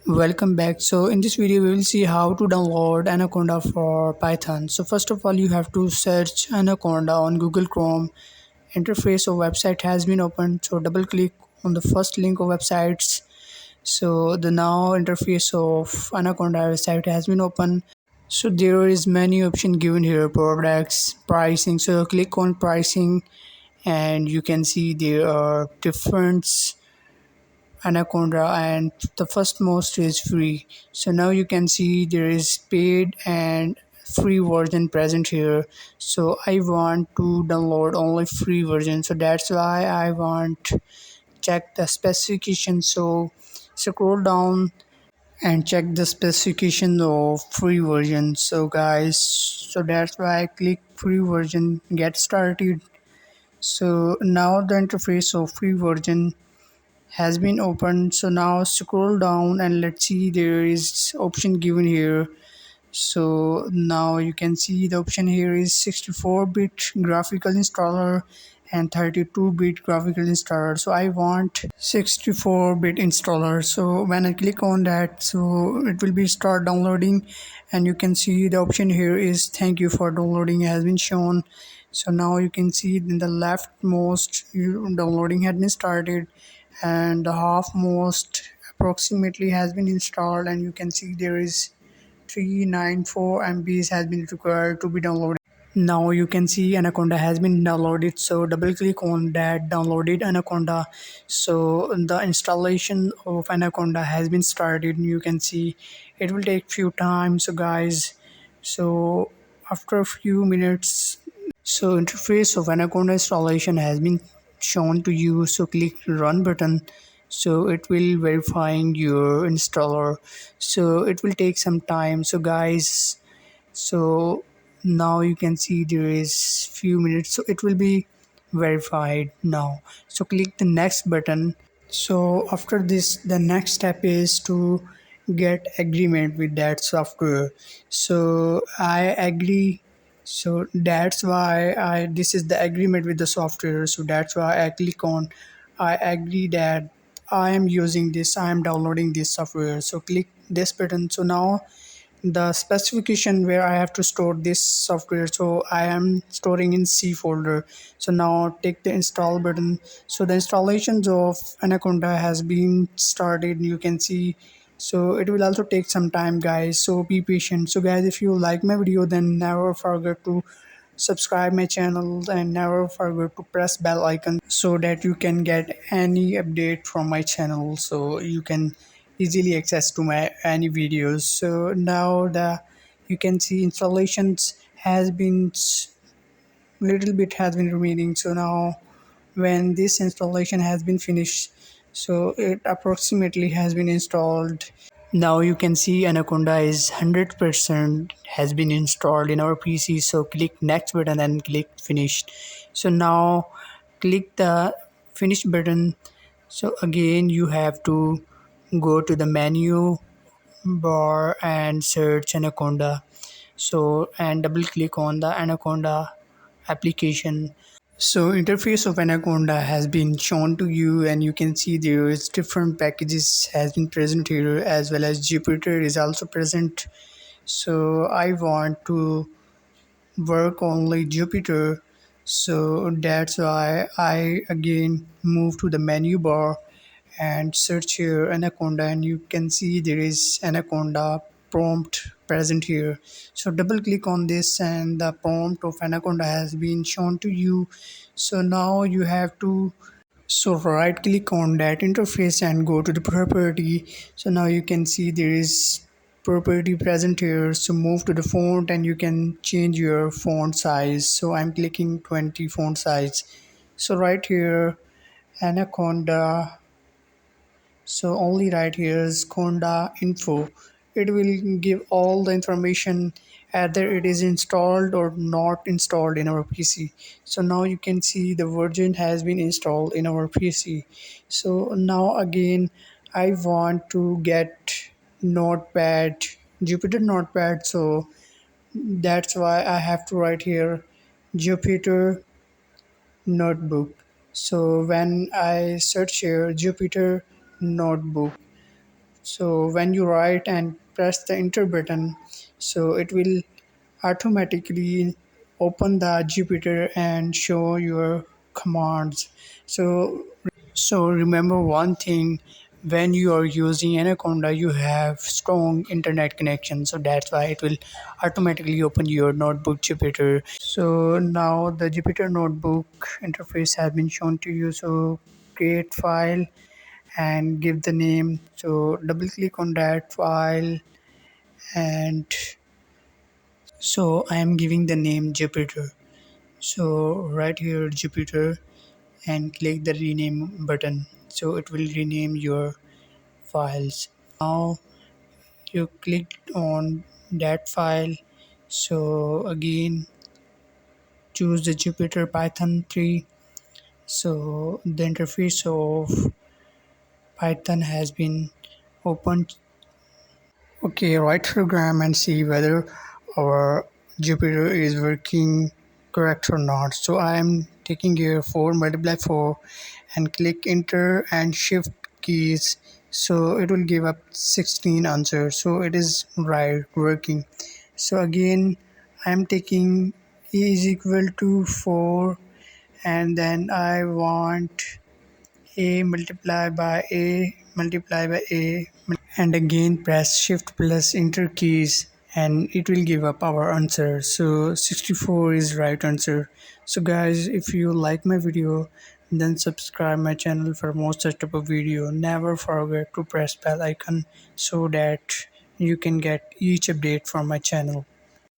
Welcome back. So in this video we will see how to download Anaconda for Python. So first of all you have to search Anaconda on Google Chrome. Interface of website has been opened. So double click on the first link of websites. So the now interface of Anaconda website has been opened. So there is many option given here: products, pricing. So click on pricing and you can see there are different Anaconda, and the first most is free. So now you can see there is paid and free version present here. So I want to download only free version, so that's why I want check the specification. So scroll down and check the specification of free version. So guys, so that's why I click free version, get started. So now the interface of free version has been opened. So now scroll down and let's see, there is option given here. So now you can see the option here is 64-bit graphical installer and 32-bit graphical installer. So I want 64-bit installer. So when I click on that, so it will be start downloading, and you can see the option here is thank you for downloading has been shown. So now you can see in the leftmost downloading had been started, and the half most approximately has been installed, and you can see there is 394 MBs has been required to be downloaded. Now you can see Anaconda has been downloaded, so double click on that downloaded Anaconda. So the installation of Anaconda has been started. You can see it will take few times, so guys. So after a few minutes, so interface of Anaconda installation has been shown to you. So click run button. So it will verifying your installer. So it will take some time. So guys, so now you can see there is few minutes. So it will be verified now. So click the next button. So after this, the next step is to get agreement with that software. So I agree. So that's why I this is the agreement with the software. So that's why I click on I agree that I am using this, I am downloading this software. So click this button. So now the specification where I have to store this software, so I am storing in C folder. So now take the install button. So the installations of Anaconda has been started, you can see. So it will also take some time guys, so be patient. So guys, if you like my video, then never forget to subscribe my channel and never forget to press bell icon so that you can get any update from my channel, so you can easily access to my any videos. So now the you can see installations has been little bit has been remaining. So now when this installation has been finished, so it approximately has been installed. Now you can see Anaconda is 100% has been installed in our PC. So click next button and click finish. So now click the finish button. So again you have to go to the menu bar and search Anaconda. So and double click on the Anaconda application. So interface of Anaconda has been shown to you, and you can see there is different packages has been present here, as well as Jupyter is also present. So I want to work only Jupyter, so that's why I again move to the menu bar and search here Anaconda, and you can see there is Anaconda prompt present here. So double click on this and the prompt of Anaconda has been shown to you. So now you have to right click on that interface and go to the property. So now you can see there is property present here. So move to the font and you can change your font size. So I'm clicking 20 font size. So right here Anaconda, so only right here is Conda info. It will give all the information either it is installed or not installed in our PC. So now you can see the version has been installed in our PC. So now again I want to get Notepad, Jupyter Notepad. So that's why I have to write here Jupyter Notebook. So when I search here Jupyter Notebook, So when you write and press the enter button, so it will automatically open the Jupyter and show your commands. So remember one thing, when you are using Anaconda, you have strong internet connection. So that's why it will automatically open your notebook Jupyter. So now the Jupyter notebook interface has been shown to you. So create file and give the name. So double click on that file, and so I am giving the name Jupyter. So right here Jupyter, and click the rename button. So it will rename your files. Now you clicked on that file. So again choose the Jupyter Python 3. So the interface of Python has been opened. Okay, write program and see whether our Jupyter is working correct or not. So I am taking here 4 multiply 4 and click enter and shift keys. So it will give up 16 answers. So it is right working. So again I am taking e is equal to 4, and then I want a multiply by a multiply by a, and again press shift plus enter keys, and it will give up our answer. So 64 is right answer. So guys, if you like my video, then subscribe my channel for more such type of video. Never forget to press bell icon so that you can get each update from my channel.